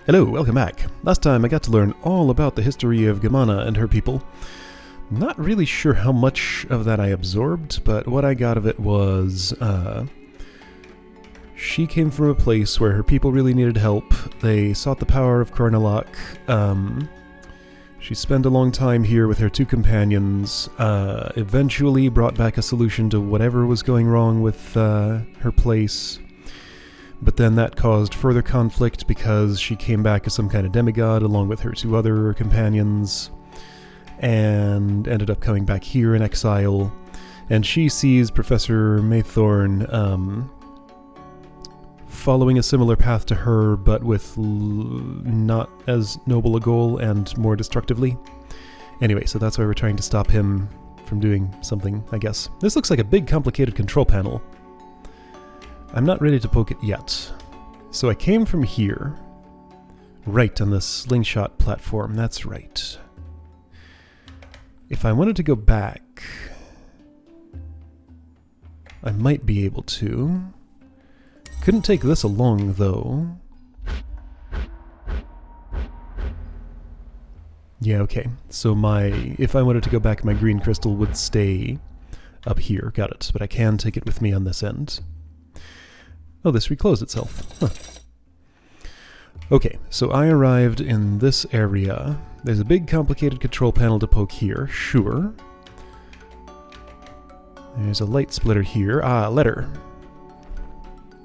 Hello, welcome back. Last time I got to learn all about the history of Gamana and her people. Not really sure how much of that I absorbed, but what I got of it was, she came from a place where her people really needed help. They sought the power of Quern. She spent a long time here with her two companions, eventually brought back a solution to whatever was going wrong with her place. But then that caused further conflict because she came back as some kind of demigod along with her two other companions and ended up coming back here in exile. And she sees Professor Maythorn following a similar path to her, but with not as noble a goal and more destructively. Anyway, so that's why we're trying to stop him from doing something, I guess. This looks like a big complicated control panel. I'm not ready to poke it yet. So I came from here. Right, on the slingshot platform, that's right. If I wanted to go back, I might be able to. Couldn't take this along, though. Yeah, okay. So if I wanted to go back, my green crystal would stay up here. Got it. But I can take it with me on this end. Oh, this reclosed itself. Huh. Okay, so I arrived in this area. There's a big complicated control panel to poke here, sure. There's a light splitter here. Ah, letter.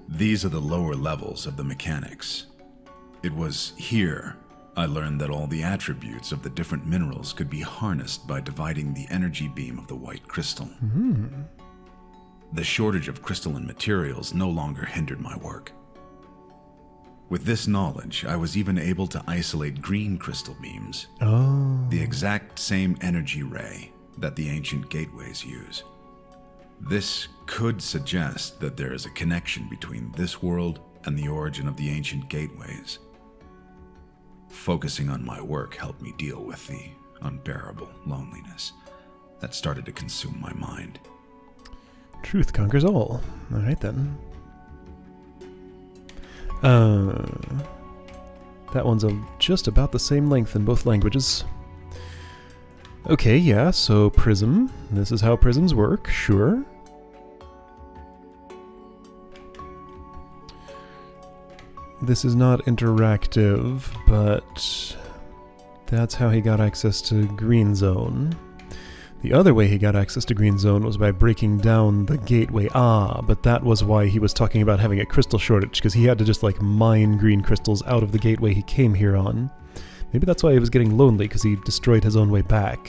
These are the lower levels of the mechanics. It was here I learned that all the attributes of the different minerals could be harnessed by dividing the energy beam of the white crystal. The shortage of crystalline materials no longer hindered my work. With this knowledge, I was even able to isolate green crystal beams, the exact same energy ray that the ancient gateways use. This could suggest that there is a connection between this world and the origin of the ancient gateways. Focusing on my work helped me deal with the unbearable loneliness that started to consume my mind. Truth conquers all. Alright then. That one's just about the same length in both languages. Okay, yeah, so prism. This is how prisms work, sure. This is not interactive, but that's how he got access to Green Zone. The other way he got access to Green Zone was by breaking down the gateway. But that was why he was talking about having a crystal shortage, because he had to just like mine green crystals out of the gateway he came here on. Maybe that's why he was getting lonely, because he destroyed his own way back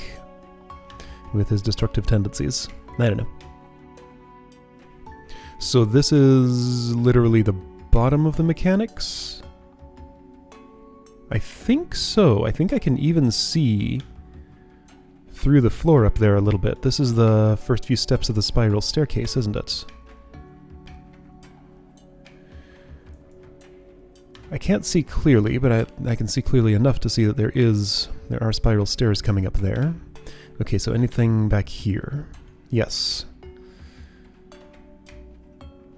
with his destructive tendencies. I don't know. So this is literally the bottom of the mechanics? I think so. I think I can even see through the floor up there a little bit. This is the first few steps of the spiral staircase, isn't it? I can't see clearly, but I can see clearly enough to see that there are spiral stairs coming up there. Okay, so anything back here? Yes.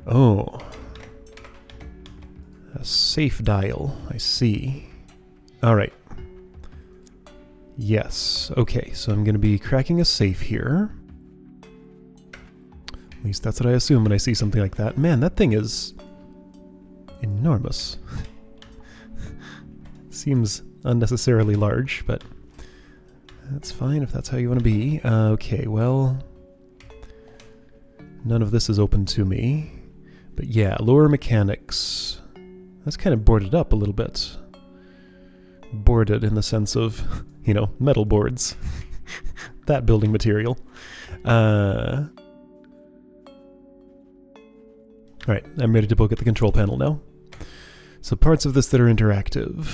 Oh. A safe dial, I see. Alright. Yes, okay, so I'm going to be cracking a safe here. At least that's what I assume when I see something like that. Man, that thing is enormous. Seems unnecessarily large, but that's fine if that's how you want to be. Okay, well, none of this is open to me. But yeah, lower mechanics. That's kind of boarded up a little bit. Boarded in the sense of, you know, metal boards. That building material. Alright, I'm ready to poke at the control panel now. So parts of this that are interactive.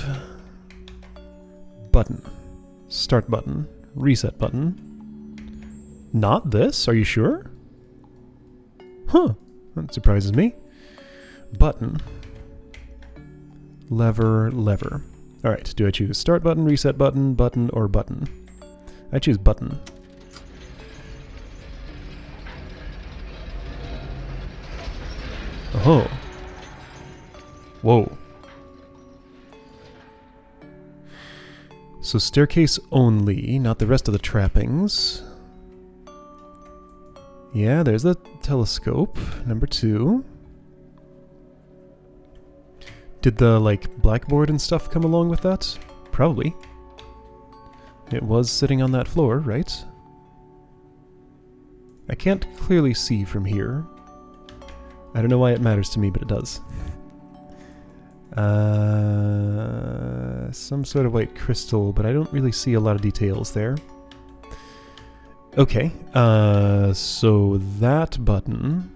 Button. Start button. Reset button. Not this? Are you sure? Huh. That surprises me. Button. Lever, lever. Alright, do I choose start button, reset button, button, or button? I choose button. Oh. Whoa. So staircase only, not the rest of the trappings. Yeah, there's the telescope, number 2. Did the, like, blackboard and stuff come along with that? Probably. It was sitting on that floor, right? I can't clearly see from here. I don't know why it matters to me, but it does. Some sort of white crystal, but I don't really see a lot of details there. Okay, so that button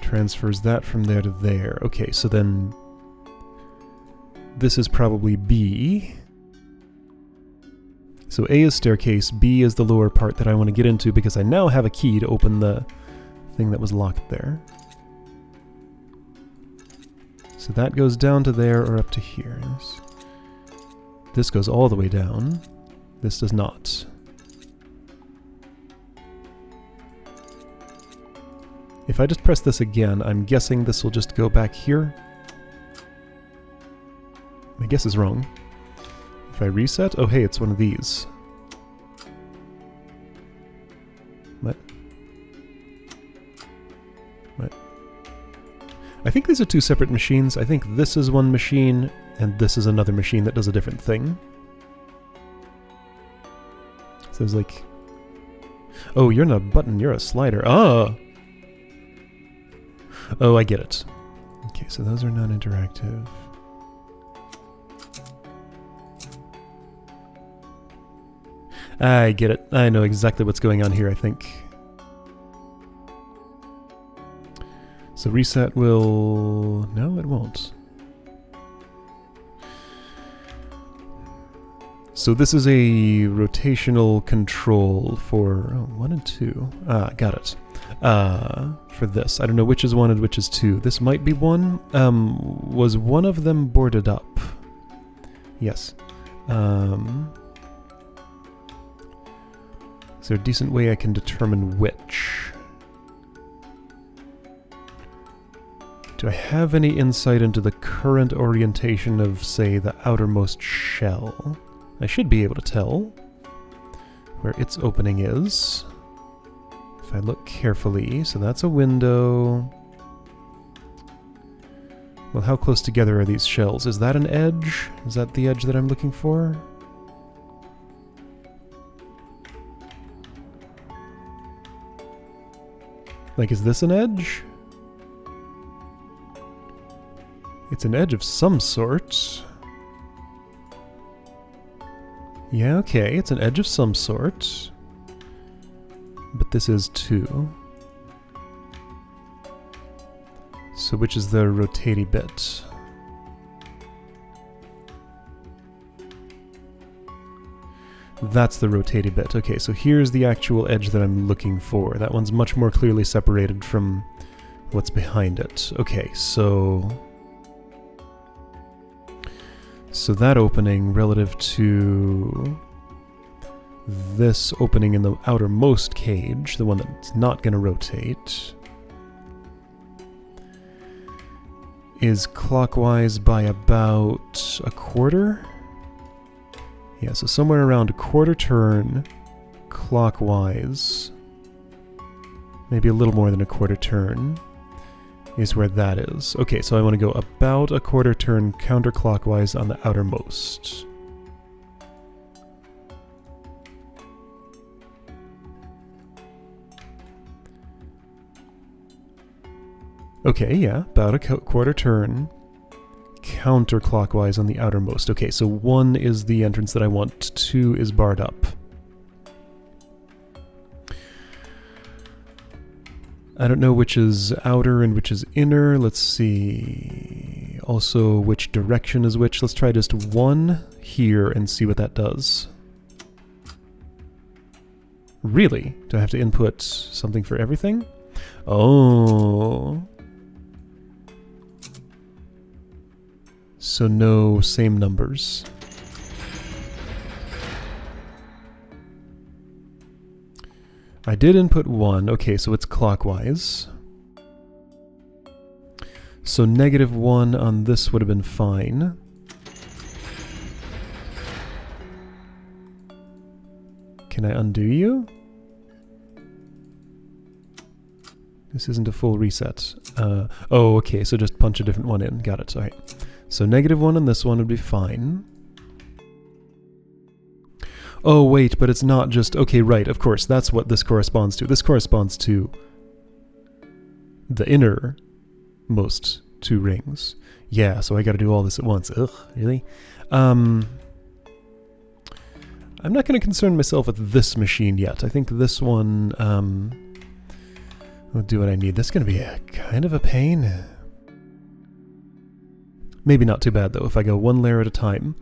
transfers that from there to there. Okay, so then this is probably B. So A is staircase, B is the lower part that I want to get into because I now have a key to open the thing that was locked there. So that goes down to there or up to here. This goes all the way down. This does not. If I just press this again, I'm guessing this will just go back here. My guess is wrong. If I reset, oh hey, it's one of these. What? What? I think these are 2 separate machines. I think this is one machine, and this is another machine that does a different thing. So there's like... Oh, you're not a button, you're a slider. Ah! Oh, I get it. Okay, so those are non-interactive. I get it. I know exactly what's going on here, I think. So reset will... No, it won't. So this is a rotational control for 1 and 2. Ah, got it. For this. I don't know which is 1 and which is 2. This might be 1. Was one of them boarded up? Yes. Is there a decent way I can determine which? Do I have any insight into the current orientation of, say, the outermost shell? I should be able to tell where its opening is. If I look carefully, so that's a window. Well, how close together are these shells? Is that an edge? Is that the edge that I'm looking for? Like, is this an edge? It's an edge of some sort. Yeah, okay, it's an edge of some sort. But this is 2. So which is the rotatey bit? That's the rotatey bit. Okay, so here's the actual edge that I'm looking for. That one's much more clearly separated from what's behind it. Okay, so that opening relative to this opening in the outermost cage, the one that's not going to rotate, is clockwise by about a quarter? Yeah, so somewhere around a quarter turn clockwise, maybe a little more than a quarter turn, is where that is. Okay, so I want to go about a quarter turn counterclockwise on the outermost. Okay, yeah, about a quarter turn counterclockwise on the outermost. Okay, so 1 is the entrance that I want, 2 is barred up. I don't know which is outer and which is inner. Let's see. Also, which direction is which. Let's try just 1 here and see what that does. Really? Do I have to input something for everything? Oh. So no same numbers. I did input 1. Okay, so it's clockwise. So -1 on this would have been fine. Can I undo you? This isn't a full reset. Oh, okay, so just punch a different one in. Got it, alright. So -1 on this one would be fine. Oh, wait, but it's not just... Okay, right, of course, that's what this corresponds to. This corresponds to the innermost 2 rings. Yeah, so I gotta do all this at once. Ugh, really? I'm not gonna concern myself with this machine yet. I think this one, will do what I need. This is gonna be a kind of a pain. Maybe not too bad, though, if I go 1 layer at a time.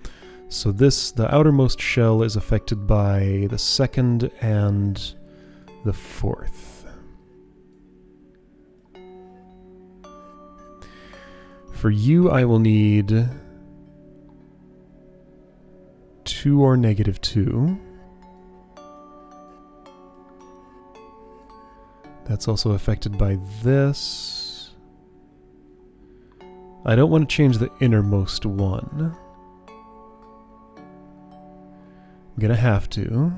So this, the outermost shell is affected by the 2nd and the 4th. For you, I will need 2 or -2. That's also affected by this. I don't want to change the innermost one. I'm gonna have to.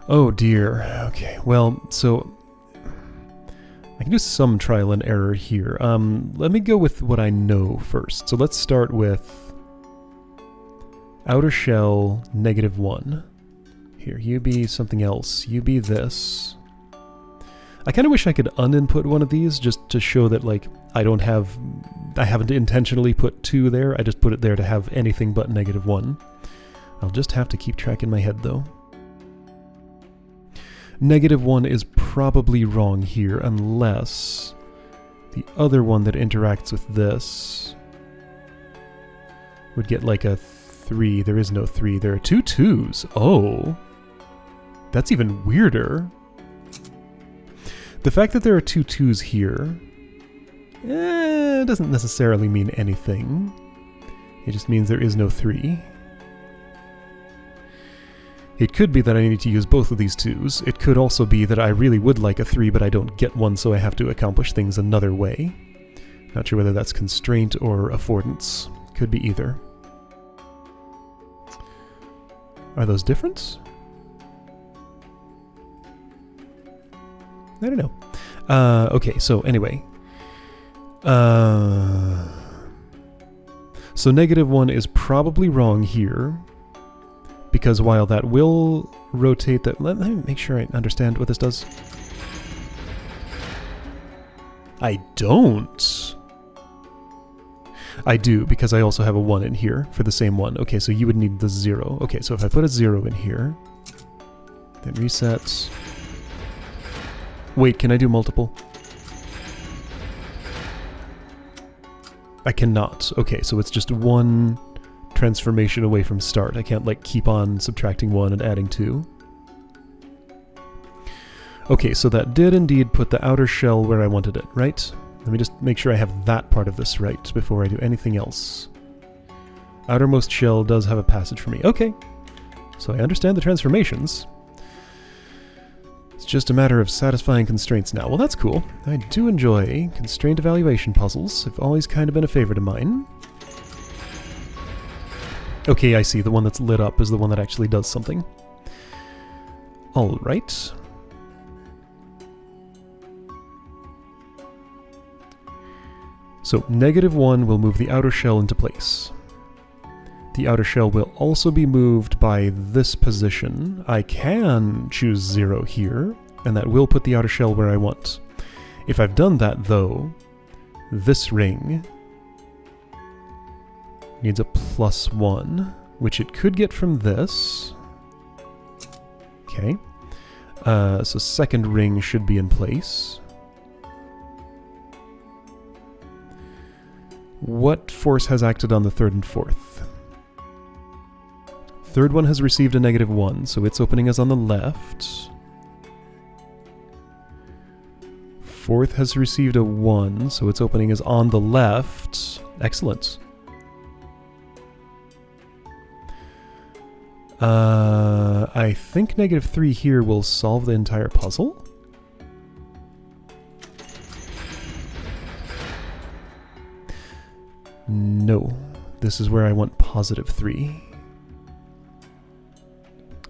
Oh dear. Okay, well, so I can do some trial and error here. Let me go with what I know first. So let's start with outer shell -1. Here, you be something else. You be this. I kind of wish I could uninput one of these just to show that, like, I haven't intentionally put 2 there. I just put it there to have anything but -1. I'll just have to keep track in my head, though. -1 is probably wrong here, unless the other one that interacts with this would get like a 3. There is no 3. There are 2 2s. Oh. That's even weirder. The fact that there are 2 2s here doesn't necessarily mean anything. It just means there is no 3. It could be that I need to use both of these 2s. It could also be that I really would like a 3, but I don't get one, so I have to accomplish things another way. Not sure whether that's constraint or affordance. Could be either. Are those different? I don't know. Okay, so anyway. So -1 is probably wrong here. Because while that will rotate that... Let me make sure I understand what this does. I don't. I do, because I also have a 1 in here for the same one. Okay, so you would need the 0. Okay, so if I put a 0 in here, then resets. Wait, can I do multiple? I cannot. Okay, so it's just 1 transformation away from start. I can't, like, keep on subtracting 1 and adding 2. Okay, so that did indeed put the outer shell where I wanted it, right? Let me just make sure I have that part of this right before I do anything else. Outermost shell does have a passage for me. Okay, so I understand the transformations. It's just a matter of satisfying constraints now. Well, that's cool. I do enjoy constraint evaluation puzzles. They've always kind of been a favorite of mine. Okay, I see. The one that's lit up is the one that actually does something. Alright. So, -1 will move the outer shell into place. The outer shell will also be moved by this position. I can choose 0 here, and that will put the outer shell where I want. If I've done that, though, this ring needs a +1, which it could get from this. Okay. So second ring should be in place. What force has acted on the 3rd and 4th? 3rd one has received a -1, so its opening is on the left. 4th has received a 1, so its opening is on the left. Excellent. I think -3 here will solve the entire puzzle. No, this is where I want +3.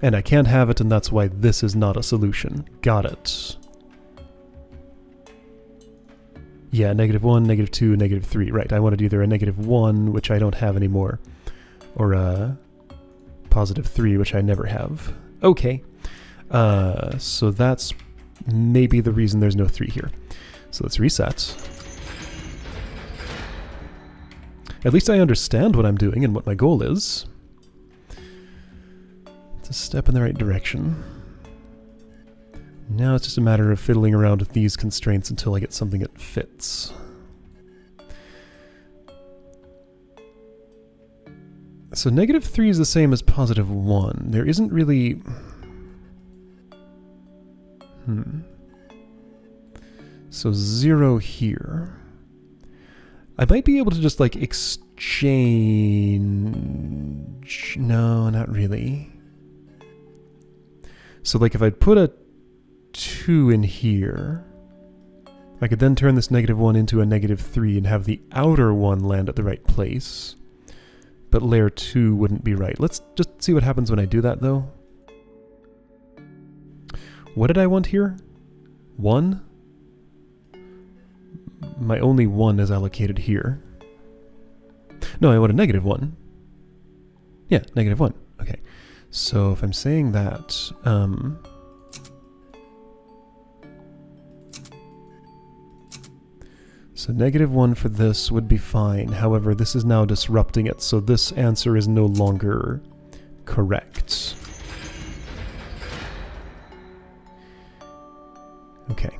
And I can't have it, and that's why this is not a solution. Got it. Yeah, -1, -2, -3. Right, I wanted either a -1, which I don't have anymore, or a +3, which I never have. Okay. So that's maybe the reason there's no 3 here. So let's reset. At least I understand what I'm doing and what my goal is. It's a step in the right direction. Now it's just a matter of fiddling around with these constraints until I get something that fits. So -3 is the same as +1. There isn't really... So 0 here. I might be able to just, like, exchange... No, not really. So, like, if I'd put a 2 in here, I could then turn this -1 into a -3 and have the outer one land at the right place. But layer 2 wouldn't be right. Let's just see what happens when I do that, though. What did I want here? 1? My only 1 is allocated here. No, I want a -1. Yeah, -1. Okay. So if I'm saying that, so -1 for this would be fine. However, this is now disrupting it, so this answer is no longer correct. Okay.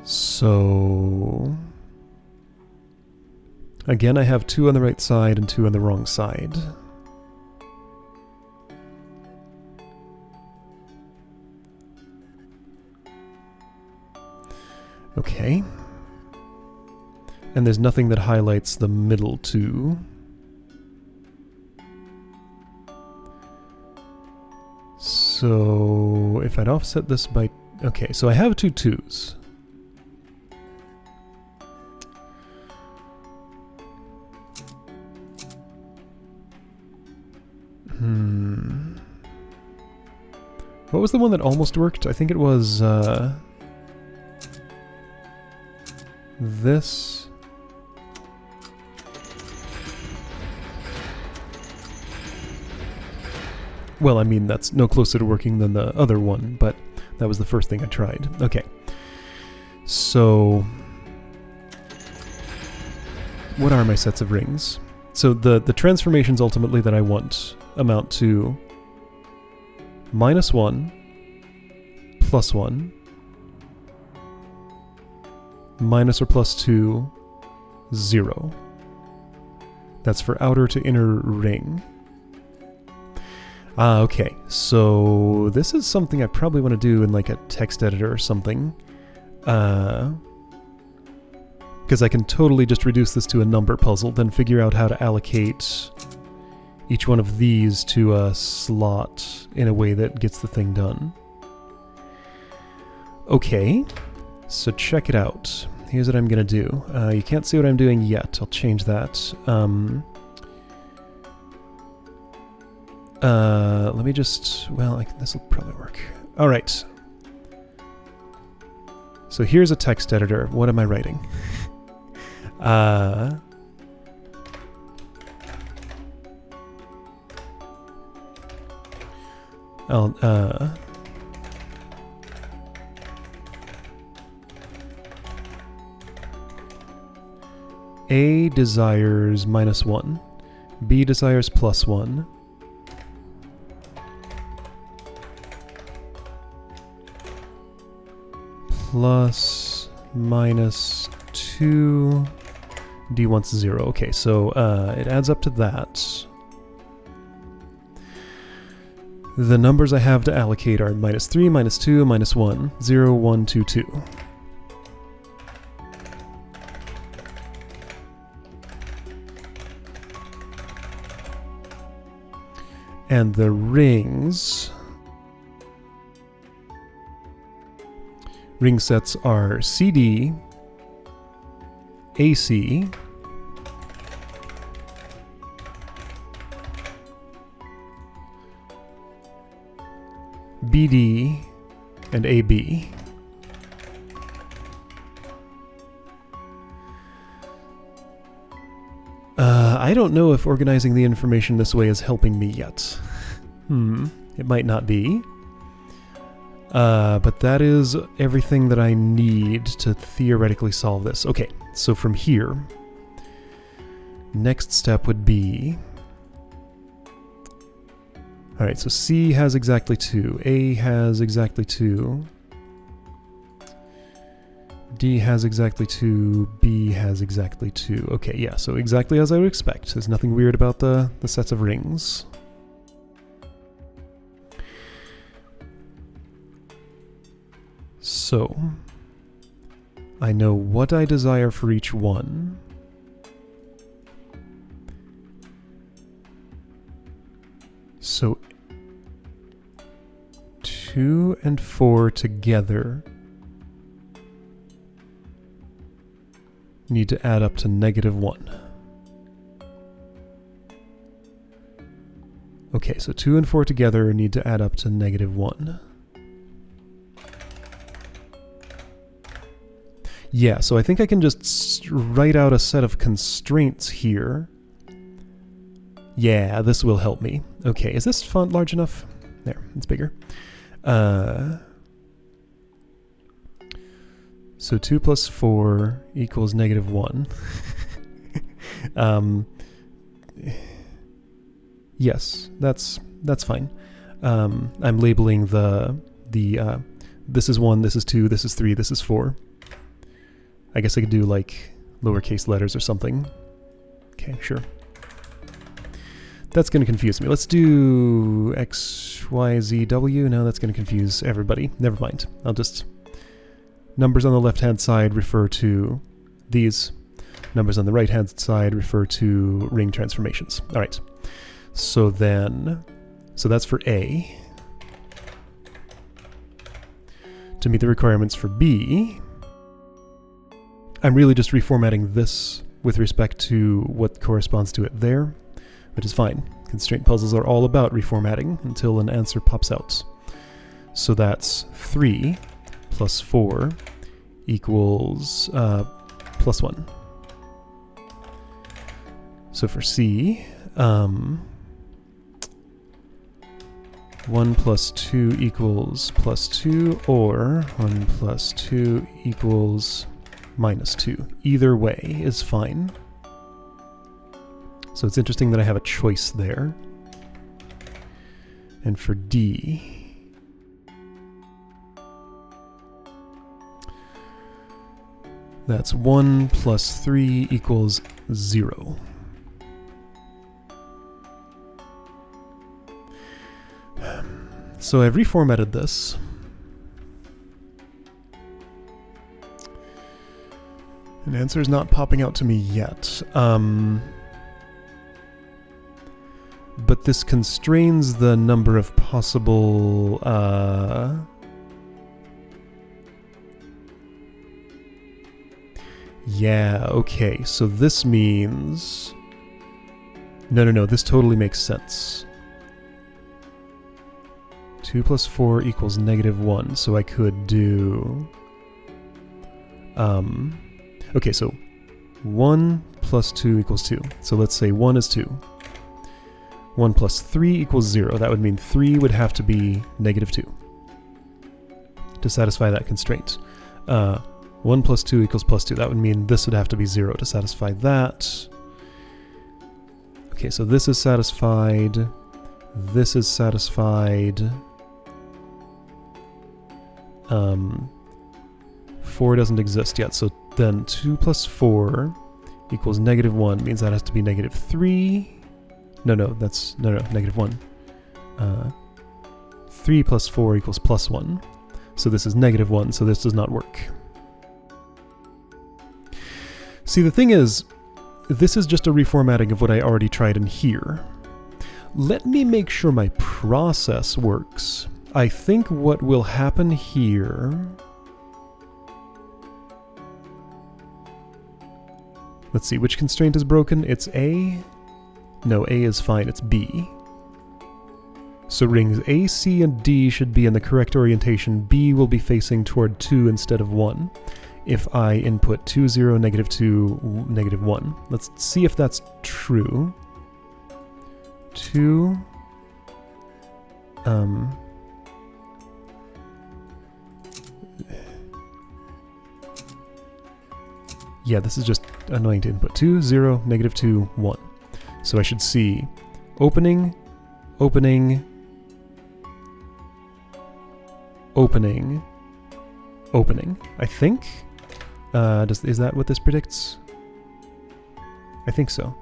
So... Again, I have 2 on the right side and 2 on the wrong side. Okay. And there's nothing that highlights the middle 2. So if I'd offset this by... Okay, so I have 2 2s. What was the one that almost worked? I think it was this. Well, I mean, that's no closer to working than the other one, but that was the first thing I tried. Okay. So, what are my sets of rings? So the transformations ultimately that I want amount to -1, +1, minus or plus 2, 0. That's for outer to inner ring. Ah, okay. So this is something I probably want to do in like a text editor or something. Because I can totally just reduce this to a number puzzle, then figure out how to allocate each one of these to a slot in a way that gets the thing done. Okay, so check it out. Here's what I'm going to do. You can't see what I'm doing yet. I'll change that. Let me just... Well, this will probably work. All right. So here's a text editor. What am I writing? A desires -1. B desires +1. Plus -2. D wants 0. Okay, so it adds up to that. The numbers I have to allocate are -3, -2, -1, 0, 1, 2, 2. And the rings ring sets are CD, AC, BD, and AB. I don't know if organizing the information this way is helping me yet. It might not be. But that is everything that I need to theoretically solve this. Okay, so from here, next step would be... Alright, so C has exactly 2, A has exactly 2, D has exactly 2, B has exactly 2. Okay, yeah, so exactly as I would expect. There's nothing weird about the sets of rings. So, I know what I desire for each one. So, 2 and 4 together need to add up to -1. Okay, so 2 and 4 together need to add up to -1. Yeah, so I think I can just write out a set of constraints here. Yeah, this will help me. Okay, is this font large enough? There, it's bigger. So 2 plus 4 equals -1. Yes, that's fine. I'm labeling this is 1, this is 2, this is 3, this is 4. I guess I could do like lowercase letters or something. Okay, sure. That's going to confuse me. Let's do X, Y, Z, W. No, that's going to confuse everybody. Never mind. I'll just... Numbers on the left-hand side refer to these. Numbers on the right-hand side refer to ring transformations. All right. So then... So that's for A. To meet the requirements for B, I'm really just reformatting this with respect to what corresponds to it there. Which is fine. Constraint puzzles are all about reformatting until an answer pops out. So that's 3 plus 4 equals plus 1. So for C, 1 plus 2 equals plus 2, or 1 plus 2 equals -2. Either way is fine. So it's interesting that I have a choice there. And for D, that's 1 plus 3 equals 0. So I've reformatted this. An answer is not popping out to me yet. But this constrains the number of possible... Yeah, okay, so this means... No, this totally makes sense. 2 plus 4 equals -1, so I could do... Okay, so 1 plus 2 equals 2. So let's say 1 is 2. 1 plus 3 equals 0. That would mean 3 would have to be -2 to satisfy that constraint. 1 plus 2 equals plus 2. That would mean this would have to be 0 to satisfy that. Okay, so this is satisfied. This is satisfied. 4 doesn't exist yet, so then 2 plus 4 equals -1 means that has to be -3. No, that's... No, -1. 3 plus 4 equals +1. So this is -1, so this does not work. See, the thing is, this is just a reformatting of what I already tried in here. Let me make sure my process works. I think what will happen here Let's see, which constraint is broken? It's A? No, A is fine, it's B. So rings A, C, and D should be in the correct orientation. B will be facing toward 2 instead of 1. If I input 2, 0, negative 2, negative 1. Let's see if that's true. 2... Yeah, this is just annoying to input. 2, 0, negative 2, 1. So I should see opening, opening, opening, opening. I think? Is that what this predicts? I think so.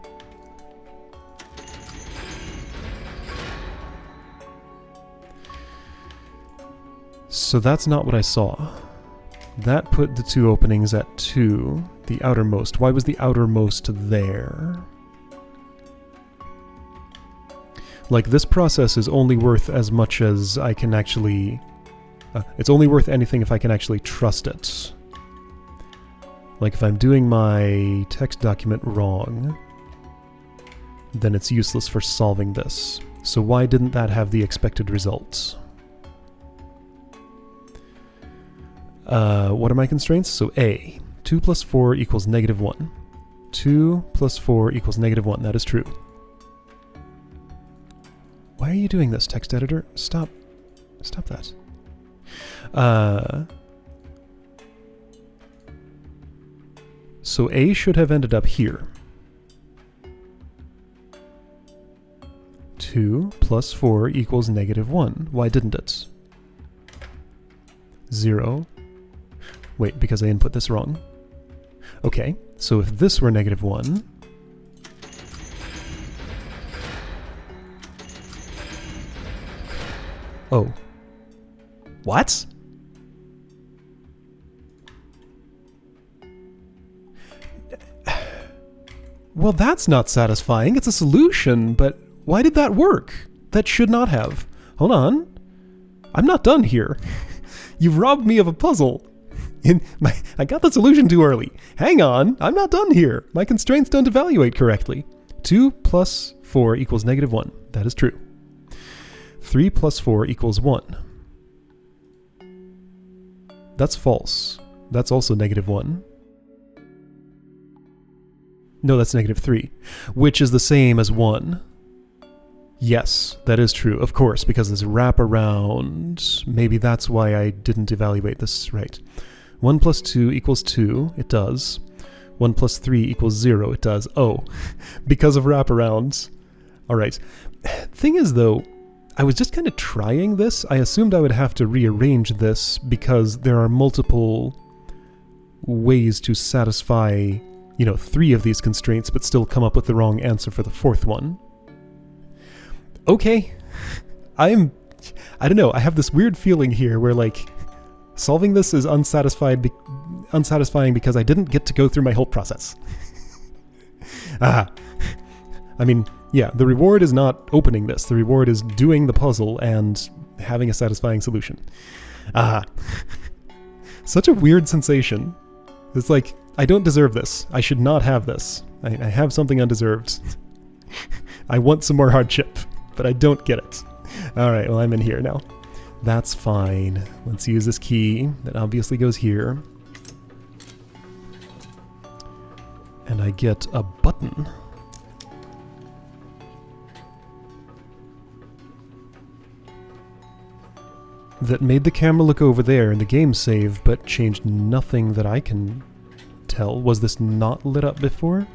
So that's not what I saw. That put the 2 openings at 2, the outermost. Why was the outermost there? Like, this process is only worth as much as I can actually... it's only worth anything if I can actually trust it. Like, if I'm doing my text document wrong, then it's useless for solving this. So why didn't that have the expected results? What are my constraints? So A, 2 plus 4 equals negative 1. 2 plus 4 equals negative 1. That is true. Why are you doing this, text editor? Stop. Stop that. So A should have ended up here. 2 plus 4 equals negative 1. Why didn't it? 0. Wait, because I input this wrong. Okay, so if this were negative 1... Oh. What? Well, that's not satisfying. It's a solution, but why did that work? That should not have. Hold on. I'm not done here. You've robbed me of a puzzle. I got the solution too early. Hang on, I'm not done here. My constraints don't evaluate correctly. 2 plus 4 equals negative 1. That is true. 3 plus 4 equals 1. That's false. That's also negative 1. No, that's negative 3, which is the same as 1. Yes, that is true, of course, because this wraparound. Maybe that's why I didn't evaluate this right. 1 plus 2 equals 2, it does. 1 plus 3 equals 0, it does. Oh, because of wraparounds. Alright. Thing is, though, I was just kind of trying this. I assumed I would have to rearrange this because there are multiple ways to satisfy, 3 of these constraints, but still come up with the wrong answer for the 4th one. Okay. I don't know, I have this weird feeling here where, solving this is unsatisfying because I didn't get to go through my whole process. I mean, yeah, the reward is not opening this. The reward is doing the puzzle and having a satisfying solution. Such a weird sensation. It's like, I don't deserve this. I should not have this. I have something undeserved. I want some more hardship, but I don't get it. Alright, well, I'm in here now. That's fine. Let's use this key that obviously goes here. And I get a button. That made the camera look over there in the game save, but changed nothing that I can tell. Was this not lit up before?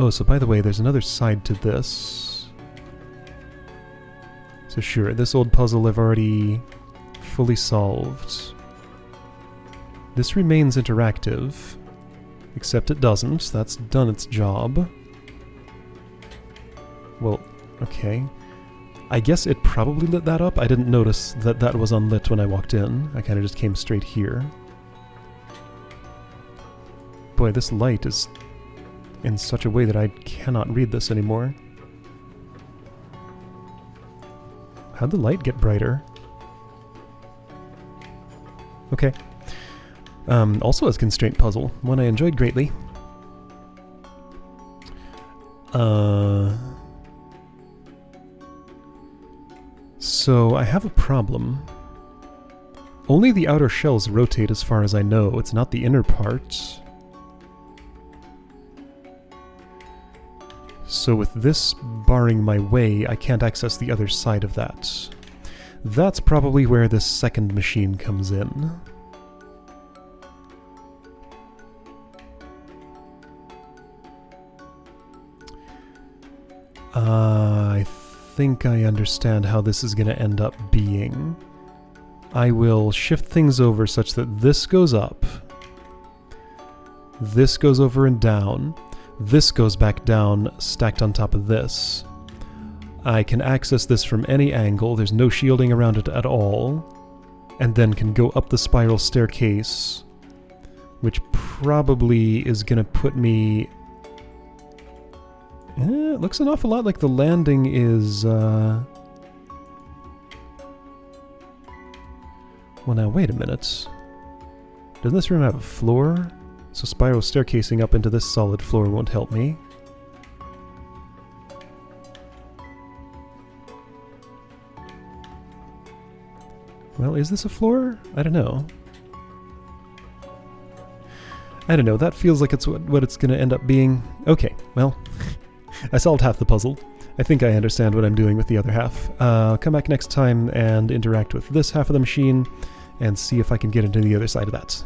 Oh, so by the way, there's another side to this. So sure, this old puzzle I've already fully solved. This remains interactive, except it doesn't. That's done its job. Well, okay. I guess it probably lit that up. I didn't notice that that was unlit when I walked in. I kind of just came straight here. Boy, this light is in such a way that I cannot read this anymore. How'd the light get brighter? Okay. Also a constraint puzzle, one I enjoyed greatly. So I have a problem. Only the outer shells rotate as far as I know. It's not the inner part. So with this barring my way, I can't access the other side of that. That's probably where this second machine comes in. I think I understand how this is going to end up being. I will shift things over such that this goes up, this goes over and down, this goes back down, stacked on top of this. I can access this from any angle, there's no shielding around it at all, and then can go up the spiral staircase, which probably is going to put me... it looks an awful lot like the landing is... Well, now, wait a minute. Doesn't this room have a floor? So spiral staircasing up into this solid floor won't help me. Well, is this a floor? I don't know. I don't know, that feels like it's what it's going to end up being. Okay, well, I solved half the puzzle. I think I understand what I'm doing with the other half. I'll come back next time and interact with this half of the machine and see if I can get into the other side of that.